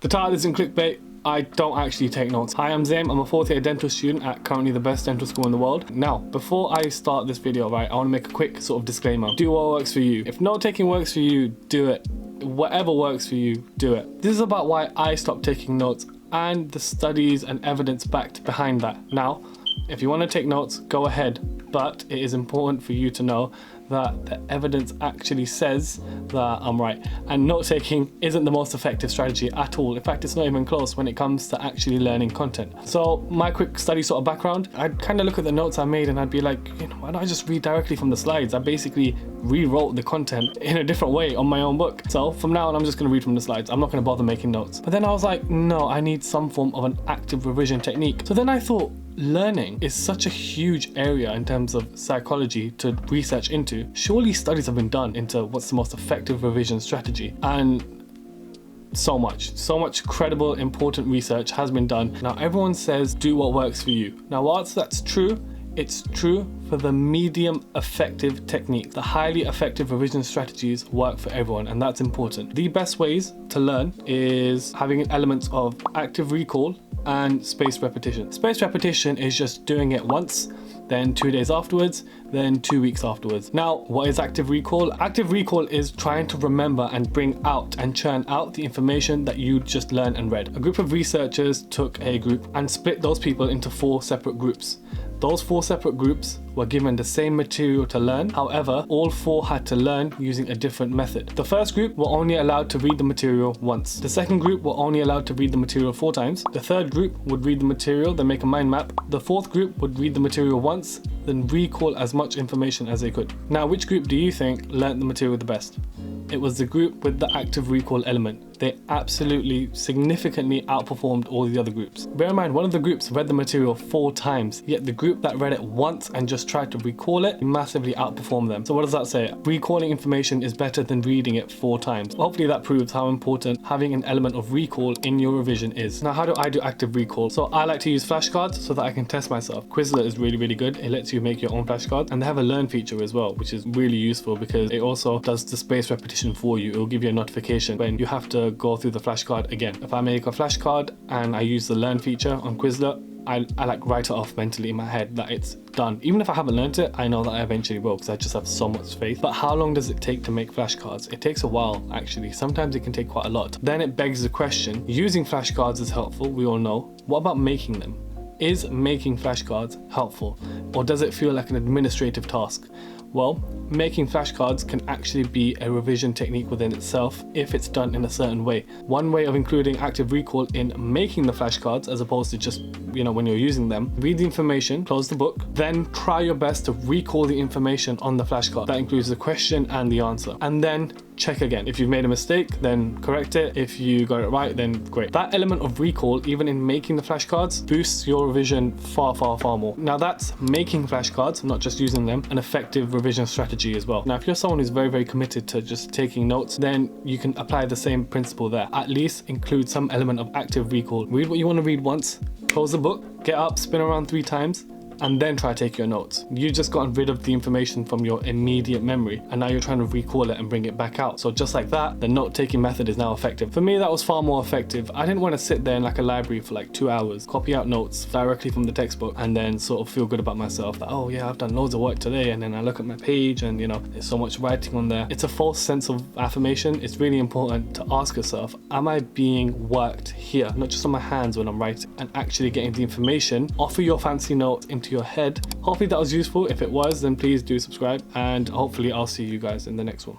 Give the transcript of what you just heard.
The title isn't clickbait. I don't actually take notes. Hi, I'm Zaim. I'm a fourth year dental student at currently the best dental school in the world. Now, before I start this video, right, I want to make a quick sort of disclaimer. Do what works for you. If note taking works for you, do it. Whatever works for you, do it. This is about why I stopped taking notes and the studies and evidence backed behind that. Now, if you want to take notes, go ahead, but it is important for you to know that the evidence actually says that I'm right, and note taking isn't the most effective strategy at all. In fact, it's not even close when it comes to actually learning content. So my quick study sort of background, I'd kind of look at the notes I made and I'd be like, you know, why don't I just read directly from the slides? I basically rewrote the content in a different way on my own book. So from now on, I'm just going to read from the slides. I'm not going to bother making notes. But then I was like, no, I need some form of an active revision technique. So then I thought, learning is such a huge area in terms of psychology to research into. Surely studies have been done into what's the most effective revision strategy, and so much credible, important research has been done. Now everyone says do what works for you. Now whilst that's true, it's true for the medium effective techniques. The highly effective revision strategies work for everyone, and that's important. The best ways to learn is having elements of active recall and spaced repetition. Spaced repetition is just doing it once, then 2 days afterwards, then 2 weeks afterwards. Now, what is active recall? Active recall is trying to remember and bring out and churn out the information that you just learned and read. A group of researchers took a group and split those people into 4 separate groups. Those 4 separate groups were given the same material to learn. However, all 4 had to learn using a different method. The first group were only allowed to read the material once. The second group were only allowed to read the material 4 times. The third group would read the material, then make a mind map. The fourth group would read the material once, then recall as much information as they could. Now, which group do you think learnt the material the best? It was the group with the active recall element. They absolutely significantly outperformed all the other groups. Bear in mind, one of the groups read the material 4 times, yet the group that read it once and just tried to recall it massively outperformed them. So what does that say? Recalling information is better than reading it 4 times. Hopefully that proves how important having an element of recall in your revision is. Now, how do I do active recall? So I like to use flashcards so that I can test myself. Quizlet is really good. It lets you make your own flashcards, and they have a learn feature as well, which is really useful because it also does the spaced repetition for you. It will give you a notification when you have to go through the flashcard again. If I make a flashcard and I use the learn feature on Quizlet, I like write it off mentally in my head that it's done. Even if I haven't learned it, I know that I eventually will because I just have so much faith. But how long does it take to make flashcards? It takes a while, actually. Sometimes it can take quite a lot. Then it begs the question, using flashcards is helpful, we all know. What about making them? Is making flashcards helpful, or does it feel like an administrative task? Well, making flashcards can actually be a revision technique within itself if it's done in a certain way. One way of including active recall in making the flashcards, as opposed to just, you know, when you're using them, read the information, close the book, then try your best to recall the information on the flashcard. That includes the question and the answer. And then check again. If you've made a mistake, then correct it. If you got it right, then great. That element of recall, even in making the flashcards, boosts your revision far more. Now that's making flashcards, not just using them, an effective revision strategy as well. Now, if you're someone who's very committed to just taking notes, then you can apply the same principle there. At least include some element of active recall. Read what you want to read once, close the book, get up, spin around 3 times, and then try to take your notes. You just gotten rid of the information from your immediate memory, and now you're trying to recall it and bring it back out. So just like that, the note-taking method is now effective. For me, that was far more effective. I didn't want to sit there in like a library for like 2 hours, copy out notes directly from the textbook, and then sort of feel good about myself that, oh yeah, I've done loads of work today, and then I look at my page and, you know, there's so much writing on there. It's a false sense of affirmation. It's really important to ask yourself, am I being worked here? Not just on my hands when I'm writing, and actually getting the information off of your fancy notes into your head. Hopefully that was useful. If it was, then please do subscribe, and hopefully I'll see you guys in the next one.